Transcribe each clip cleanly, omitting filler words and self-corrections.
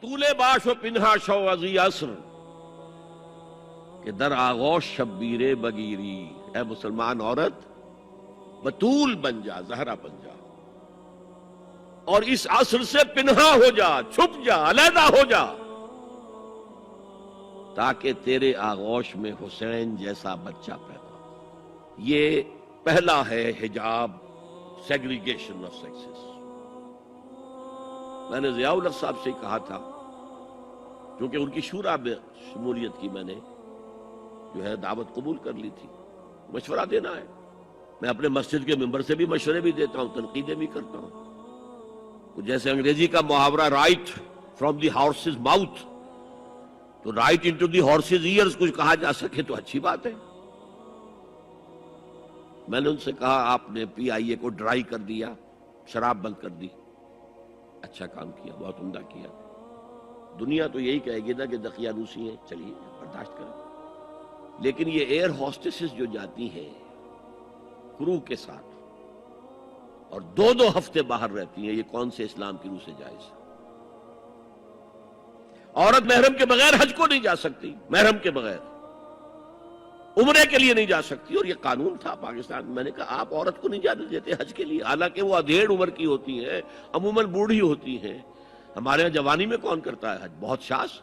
طول باش و پنہا شو ازی عصر کہ در آغوش شبیر بگیری، اے مسلمان عورت بطول بن جا، زہرا بن جا، اور اس عصر سے پنہا ہو جا، چھپ جا، علیحدہ ہو جا، تاکہ تیرے آغوش میں حسین جیسا بچہ پیدا ہو۔ یہ پہلا ہے حجاب، سیگریگیشن آف سیکسز۔ میں نے ضیاء الحق صاحب سے کہا تھا، کیونکہ ان کی شورا میں شمولیت کی میں نے جو ہے دعوت قبول کر لی تھی، مشورہ دینا ہے۔ میں اپنے مسجد کے ممبر سے بھی مشورے بھی دیتا ہوں، تنقیدیں بھی کرتا ہوں۔ جیسے انگریزی کا محاورہ right from the horse's mouth, تو right into the horse's ears کچھ کہا جا سکے تو اچھی بات ہے۔ میں نے ان سے کہا آپ نے پی آئی اے کو ڈرائی کر دیا، شراب بند کر دی، اچھا کام کیا، بہت عمدہ کیا۔ دنیا تو یہی کہے گی نا کہ دقیانوسی ہیں، چلیے برداشت کریں، لیکن یہ ایئر ہوسٹسز جو جاتی ہیں کرو کے ساتھ اور دو دو ہفتے باہر رہتی ہیں، یہ کون سے اسلام کی روح سے جائز ہے؟ عورت محرم کے بغیر حج کو نہیں جا سکتی، محرم کے بغیر عمرے کے لیے نہیں جا سکتی، اور یہ قانون تھا پاکستان میں۔ میں نے کہا آپ عورت کو نہیں جانے دیتے حج کے لیے، حالانکہ وہ ادھیڑ عمر کی ہوتی ہیں، عموماً بوڑھی ہوتی ہیں۔ ہمارے یہاں جوانی میں کون کرتا ہے حج؟ بہت شاذ۔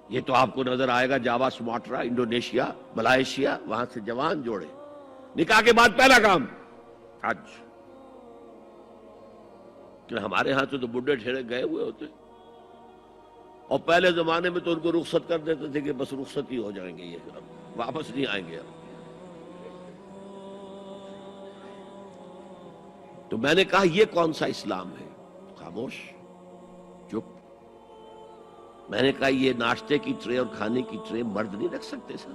یہ تو آپ کو نظر آئے گا جاوا، سماٹرا، انڈونیشیا، ملائیشیا، وہاں سے جوان جوڑے نکاح کے بعد پہلا کام حج۔ کہ ہمارے ہاں سے تو بڈھے ٹھیرے گئے ہوئے ہوتے، اور پہلے زمانے میں تو ان کو رخصت کر دیتے تھے کہ بس رخصت ہی ہو جائیں گے، یہ اب واپس نہیں آئیں گے۔ تو میں نے کہا یہ کون سا اسلام ہے؟ خاموش، چپ۔ میں نے کہا یہ ناشتے کی ٹرے اور کھانے کی ٹرے مرد نہیں رکھ سکتے سر؟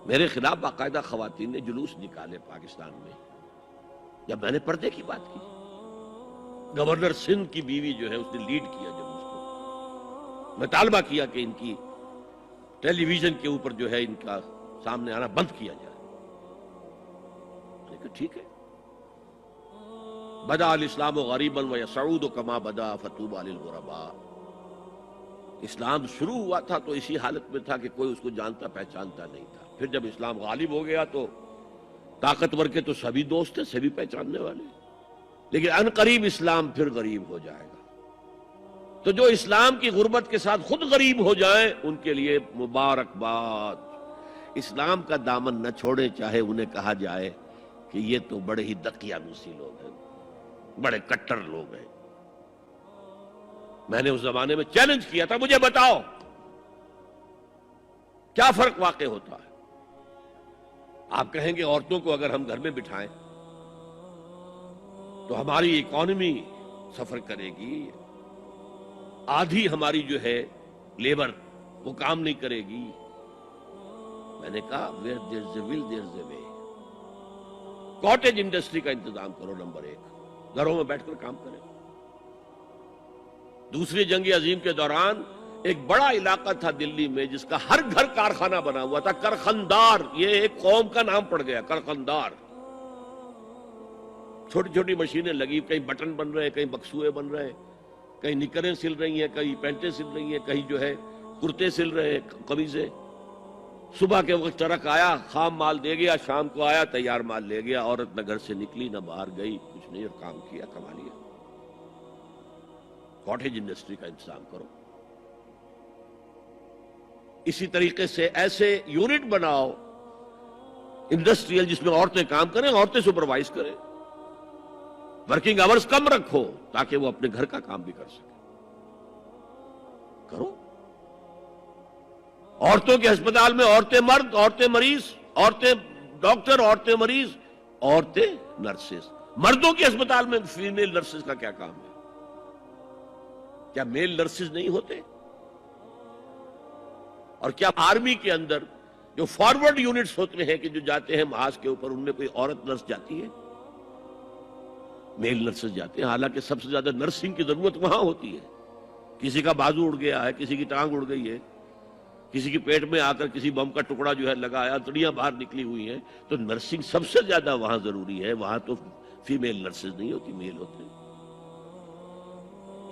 میرے خلاف باقاعدہ خواتین نے جلوس نکالے پاکستان میں جب میں نے پردے کی بات کی۔ گورنر سندھ کی بیوی جو ہے اس نے لیڈ کیا جب اس کو میں طالبہ کیا کہ ان کی ٹیلی ویژن کے اوپر جو ہے ان کا سامنے آنا بند کیا جائے۔ میں نے کہا ٹھیک ہے۔ بدا الاسلام غریبا ویسعود کما بدا فطوبی للغرباء۔ اسلام شروع ہوا تھا تو اسی حالت میں تھا کہ کوئی اس کو جانتا پہچانتا نہیں تھا، پھر جب اسلام غالب ہو گیا تو طاقتور کے تو سبھی دوست تھے، سبھی پہچاننے والے، لیکن ان قریب اسلام پھر غریب ہو جائے گا۔ تو جو اسلام کی غربت کے ساتھ خود غریب ہو جائیں ان کے لیے مبارکباد۔ اسلام کا دامن نہ چھوڑیں، چاہے انہیں کہا جائے کہ یہ تو بڑے ہی دقیانوسی لوگ ہیں، بڑے کٹر لوگ ہیں۔ میں نے اس زمانے میں چیلنج کیا تھا، مجھے بتاؤ کیا فرق واقع ہوتا ہے؟ آپ کہیں گے عورتوں کو اگر ہم گھر میں بٹھائیں تو ہماری اکانومی سفر کرے گی، آدھی ہماری جو ہے لیبر وہ کام نہیں کرے گی۔ میں نے کہا where there's a will there's a way۔ Cottage industry کا انتظام کرو، نمبر 1، گھروں میں بیٹھ کر کام کریں۔ دوسری جنگ عظیم کے دوران ایک بڑا علاقہ تھا دلی میں جس کا ہر گھر کارخانہ بنا ہوا تھا، کرخندار، یہ ایک قوم کا نام پڑ گیا، کرخندار۔ چھوٹی چھوٹی مشینیں لگی، کہیں بٹن بن رہے ہیں، کہیں بکسوئے بن رہے ہیں، کہیں نکریں سل رہی ہیں، کہیں پینٹیں سل رہی ہیں، کہیں جو ہے کرتے سل رہے ہیں، قمیضیں۔ صبح کے وقت ٹرک آیا، خام مال دے گیا، شام کو آیا، تیار مال لے گیا۔ عورت نہ گھر سے نکلی نہ باہر گئی، کچھ نہیں، اور کام کیا، کما لیا۔ کاٹیج انڈسٹری کا انتظام کرو۔ اسی طریقے سے ایسے یونٹ بناؤ انڈسٹریل جس میں عورتیں کام کریں، عورتیں سپروائز کریں، ورکنگ آورز کم رکھو تاکہ وہ اپنے گھر کا کام بھی کر سکیں۔ کرو۔ عورتوں کے ہسپتال میں عورتیں مرد، عورتیں مریض، عورتیں ڈاکٹر، عورتیں مریض، عورتیں نرسز۔ مردوں کے ہسپتال میں فیمیل نرسز کا کیا کام ہے؟ کیا میل نرسز نہیں ہوتے؟ اور کیا آرمی کے اندر جو فارورڈ یونٹس ہوتے ہیں کہ جو جاتے ہیں محاذ کے اوپر، ان میں کوئی عورت نرس جاتی ہے؟ میل نرسز جاتے ہیں، حالانکہ سب سے زیادہ نرسنگ کی ضرورت وہاں ہوتی ہے۔ کسی کا بازو اڑ گیا ہے، کسی کی ٹانگ اڑ گئی ہے، کسی کی پیٹ میں آ کر کسی بم کا ٹکڑا جو ہے لگایا، انتڑیاں باہر نکلی ہوئی ہیں، تو نرسنگ سب سے زیادہ وہاں ضروری ہے۔ وہاں تو فیمیل نرسز نہیں ہوتی، میل ہوتے ہیں۔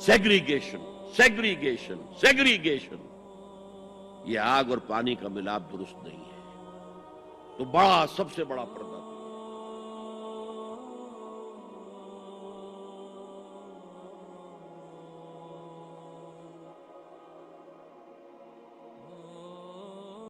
سیگریگیشن سیگریگیشن سیگریگیشن، یہ آگ اور پانی کا ملاپ درست نہیں ہے۔ تو بڑا، سب سے بڑا پردہ